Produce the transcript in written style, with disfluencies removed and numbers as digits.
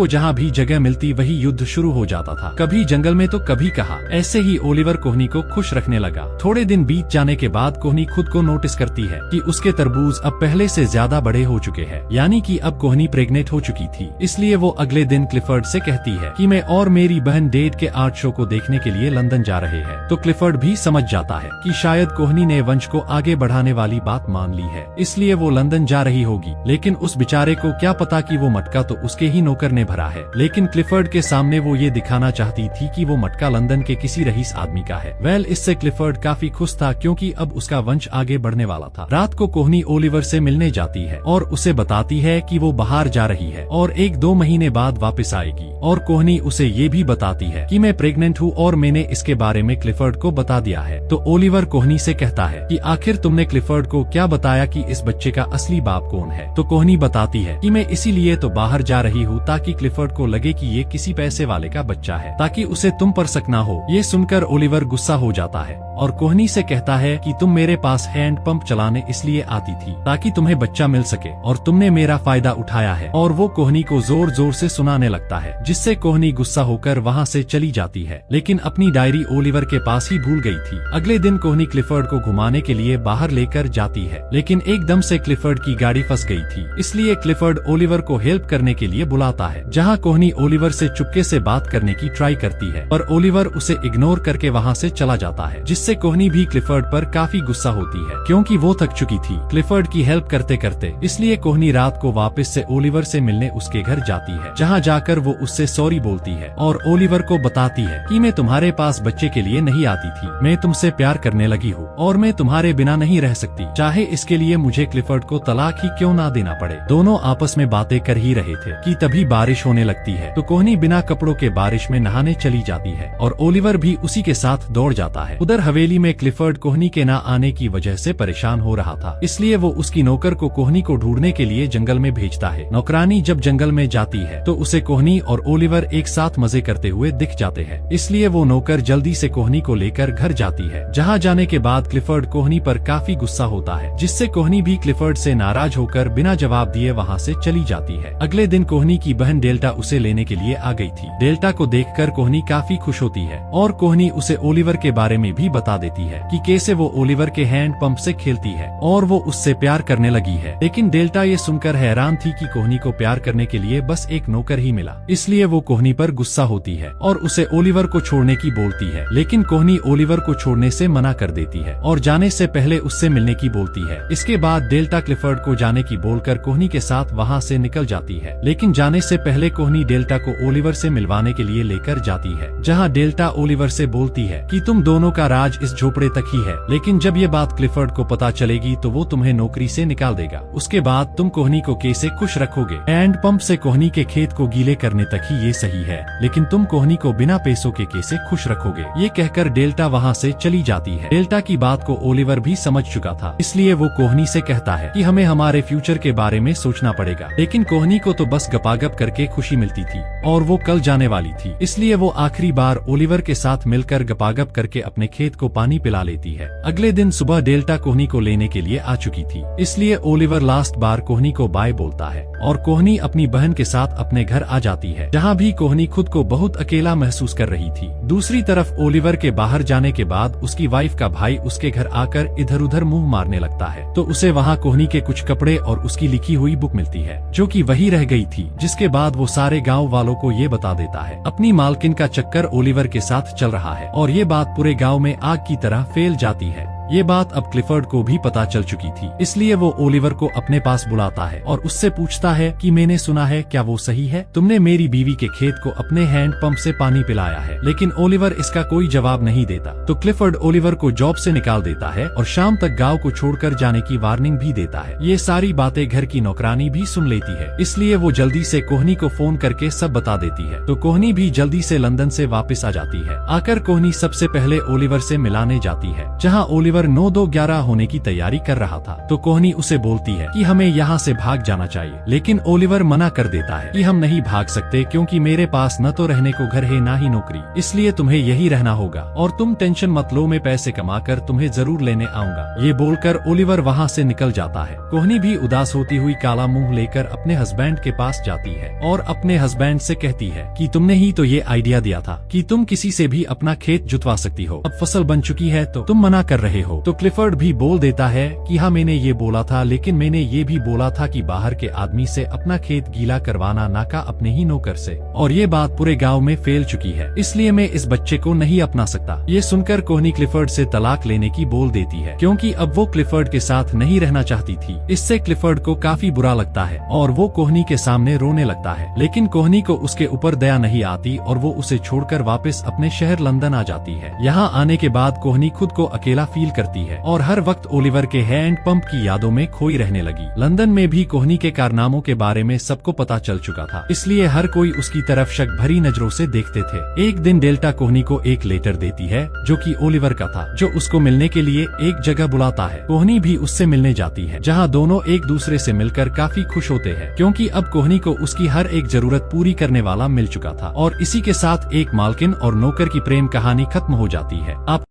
को जहाँ भी जगह मिलती वही युद्ध शुरू हो जाता था, कभी जंगल में तो कभी कहाँ। ऐसे ही ओलिवर कोहनी को खुश रखने लगा। थोड़े दिन बीत जाने के बाद कोहनी खुद को नोटिस करती है कि उसके तरबूज अब पहले से ज्यादा बड़े हो चुके हैं, यानी कि अब कोहनी प्रेग्नेंट हो चुकी थी। इसलिए वो अगले दिन क्लिफर्ड से कहती है कि मैं और मेरी बहन डेट के आर्ट शो को देखने के लिए लंदन जा रहे हैं। तो क्लिफर्ड भी समझ जाता है कि शायद कोहनी ने वंश को आगे बढ़ाने वाली बात मान ली है, इसलिए वो लंदन जा रही होगी। लेकिन उस बेचारे को क्या पता कि वो मटका तो उसके ही नौकर ने भरा है। लेकिन क्लिफर्ड के सामने वो ये दिखाना चाहती थी कि वो मटका लंदन के किसी रईस आदमी का है। इससे क्लिफर्ड काफी खुश था क्योंकि अब उसका वंश आगे बढ़ने वाला था। रात को कोहनी ओलिवर से मिलने जाती है और उसे बताती है कि वो बाहर जा रही है और 1-2 महीने बाद वापस आएगी। और कोहनी उसे ये भी बताती है कि मैं प्रेग्नेंट हूँ और मैंने इसके बारे में क्लिफर्ड को बता दिया है। तो ओलिवर कोहनी से कहता है कि आखिर तुमने क्लिफर्ड को क्या बताया कि इस बच्चे का असली बाप कौन है। तो कोहनी बताती है कि मैं इसीलिए तो बाहर जा रही हूँ ताकि क्लिफर्ड को लगे कि ये किसी पैसे वाले का बच्चा है, ताकि उसे तुम पर शक ना हो। ये सुनकर ओलिवर गुस्सा हो जाता है और कोहनी से कहता है कि तुम मेरे पास हैंड पंप चलाने इसलिए आती थी ताकि तुम्हें बच्चा मिल सके और तुमने मेरा फायदा उठाया है। और वो कोहनी को जोर जोर से सुनाने लगता है, जिससे कोहनी गुस्सा होकर वहाँ से चली जाती है। लेकिन अपनी डायरी ओलिवर के पास ही भूल गई थी। अगले दिन कोहनी क्लिफर्ड को घुमाने के लिए बाहर लेकर जाती है, लेकिन एकदम से क्लिफर्ड की गाड़ी फंस गई थी। इसलिए क्लिफर्ड ओलिवर को हेल्प करने के लिए बुलाता है, जहाँ कोहनी ओलिवर से चुपके से बात करने की ट्राई करती है, पर ओलिवर उसे इग्नोर करके वहाँ से चला जाता है, जिससे कोहनी भी क्लिफर्ड पर काफी गुस्सा होती है क्योंकि वो थक चुकी थी क्लिफर्ड की हेल्प करते करते। इसलिए कोहनी रात को वापस से ओलिवर से मिलने उसके घर जाती है, जहाँ जाकर वो उससे सॉरी बोलती है और ओलिवर को बताती है कि मैं तुम्हारे पास बच्चे के लिए नहीं आती थी, मैं तुमसे प्यार करने लगी हूँ और मैं तुम्हारे बिना नहीं रह सकती, चाहे इसके लिए मुझे क्लिफर्ड को तलाक ही क्यों ना देना पड़े। दोनों आपस में बातें कर ही रहे थे कि तभी बारिश होने लगती है। तो कोहनी बिना कपड़ों के बारिश में नहाने चली जाती है और ओलिवर भी उसी के साथ दौड़ जाता है। उधर हवेली में क्लिफर्ड कोहनी के ना आने की वजह से परेशान हो रहा था, इसलिए वो उसकी नौकर को कोहनी को ढूंढने के लिए जंगल में भेजता है। नौकरानी जब जंगल में जाती है तो उसे कोहनी और ओलिवर एक साथ मजे करते हुए दिख जाते हैं, इसलिए वो नौकर जल्दी से कोहनी को लेकर घर जाती है। जहाँ जाने के बाद क्लिफर्ड कोहनी पर काफी गुस्सा होता है, जिससे कोहनी भी क्लिफर्ड से नाराज होकर बिना जवाब दिए वहाँ से चली जाती है। अगले दिन कोहनी की बहन डेल्टा उसे लेने के लिए आ गई थी। डेल्टा को देखकर कोहनी काफी खुश होती है और कोहनी उसे ओलिवर के बारे में भी बता देती है कि कैसे वो ओलिवर के हैंड पंप से खेलती है और वो उससे प्यार करने लगी है। लेकिन डेल्टा ये सुनकर हैरान थी कि कोहनी को प्यार करने के लिए बस एक नौकर ही मिला, इसलिए वो कोहनी पर गुस्सा होती है और उसे ओलिवर को छोड़ने की बोलती है। लेकिन कोहनी ओलिवर को छोड़ने से मना कर देती है और जाने से पहले उससे मिलने की बोलती है। इसके बाद डेल्टा क्लिफर्ड को जाने की बोलकर कोहनी के साथ वहाँ से निकल जाती है। लेकिन जाने से पहले कोहनी डेल्टा को ओलिवर से मिलवाने के लिए लेकर जाती है, जहाँ डेल्टा ओलिवर से बोलती है कि तुम दोनों का राज इस झोपड़े तक ही है, लेकिन जब ये बात क्लिफर्ड को पता चलेगी तो वो तुम्हें नौकरी से निकाल देगा। उसके बाद तुम कोहनी को कैसे खुश रखोगे? हैंड पंप से कोहनी के खेत को गीले करने तक ही ये सही है, लेकिन तुम कोहनी को बिना पैसों के कैसे खुश रखोगे? ये कहकर डेल्टा वहाँ से चली जाती है। डेल्टा की बात को ओलिवर भी समझ चुका था, इसलिए वो कोहनी से कहता है कि हमें हमारे फ्यूचर के बारे में सोचना पड़ेगा। लेकिन कोहनी को तो बस गपागप करके खुशी मिलती थी और वो कल जाने वाली थी, इसलिए वो आखिरी बार ओलिवर के साथ मिलकर गपागप करके अपने खेत को पानी पिला लेती है। अगले दिन सुबह डेल्टा कोहनी को लेने के लिए आ चुकी थी, इसलिए ओलिवर लास्ट बार कोहनी को बाय बोलता है और कोहनी अपनी बहन के साथ अपने घर आ जाती है, जहाँ भी कोहनी खुद को बहुत अकेला महसूस कर रही थी। दूसरी तरफ ओलिवर के बाहर जाने के बाद उसकी वाइफ का भाई उसके घर आकर इधर उधर मुंह मारने लगता है, तो उसे वहाँ कोहनी के कुछ कपड़े और उसकी लिखी हुई बुक मिलती है, जो कि वही रह गई थी। जिसके बाद वो सारे गाँव वालों को ये बता देता है अपनी मालकिन का चक्कर ओलिवर के साथ चल रहा है और ये बात पूरे गाँव में आग की तरह फैल जाती है। ये बात अब क्लिफर्ड को भी पता चल चुकी थी, इसलिए वो ओलिवर को अपने पास बुलाता है और उससे पूछता है कि मैंने सुना है, क्या वो सही है? तुमने मेरी बीवी के खेत को अपने हैंड पंप से पानी पिलाया है। लेकिन ओलिवर इसका कोई जवाब नहीं देता, तो क्लिफर्ड ओलिवर को जॉब से निकाल देता है और शाम तक गाँव को छोड़कर जाने की वार्निंग भी देता है। ये सारी बातें घर की नौकरानी भी सुन लेती है, इसलिए वो जल्दी से कोहनी को फोन करके सब बता देती है। तो कोहनी भी जल्दी से लंदन से वापस आ जाती है। आकर कोहनी सबसे पहले ओलिवर से मिलाने जाती है, जहाँ ओलिवर ओलिवर 9-2-11 होने की तैयारी कर रहा था तो कोहनी उसे बोलती है कि हमें यहाँ से भाग जाना चाहिए, लेकिन ओलिवर मना कर देता है कि हम नहीं भाग सकते क्योंकि मेरे पास न तो रहने को घर है ना ही नौकरी, इसलिए तुम्हें यही रहना होगा और तुम टेंशन मत लो, मैं पैसे कमाकर तुम्हें जरूर लेने आऊंगा। ये बोलकर ओलिवर वहाँ से निकल जाता है। कोहनी भी उदास होती हुई काला मुंह लेकर अपने हस्बैंड के पास जाती है और अपने हस्बैंड से कहती है कि तुमने ही तो ये आइडिया दिया था कि तुम किसी से भी अपना खेत जुतवा सकती हो, अब फसल बन चुकी है तो तुम मना कर रहे हो। तो क्लिफर्ड भी बोल देता है कि हाँ मैंने ये बोला था, लेकिन मैंने ये भी बोला था कि बाहर के आदमी से अपना खेत गीला करवाना ना का अपने ही नौकर से, और ये बात पूरे गाँव में फैल चुकी है, इसलिए मैं इस बच्चे को नहीं अपना सकता। ये सुनकर कोहनी क्लिफर्ड से तलाक लेने की बोल देती है क्योंकि अब वो क्लिफर्ड के साथ नहीं रहना चाहती थी। इससे क्लिफर्ड को काफी बुरा लगता है और वो कोहनी के सामने रोने लगता है, लेकिन कोहनी को उसके ऊपर दया नहीं आती और वो उसे छोड़कर वापस अपने शहर लंदन आ जाती है। यहाँ आने के बाद कोहनी खुद को अकेला फील करती है और हर वक्त ओलिवर के हैंड पंप की यादों में खोई रहने लगी। लंदन में भी कोहनी के कारनामों के बारे में सबको पता चल चुका था, इसलिए हर कोई उसकी तरफ शक भरी नजरों से देखते थे। एक दिन डेल्टा कोहनी को एक लेटर देती है जो कि ओलिवर का था, जो उसको मिलने के लिए एक जगह बुलाता है। कोहनी भी उससे मिलने जाती है जहाँ दोनों एक दूसरे से मिलकर काफी खुश होते हैं क्योंकि अब कोहनी को उसकी हर एक जरूरत पूरी करने वाला मिल चुका था। और इसी के साथ एक मालकिन और नौकर की प्रेम कहानी खत्म हो जाती है। आप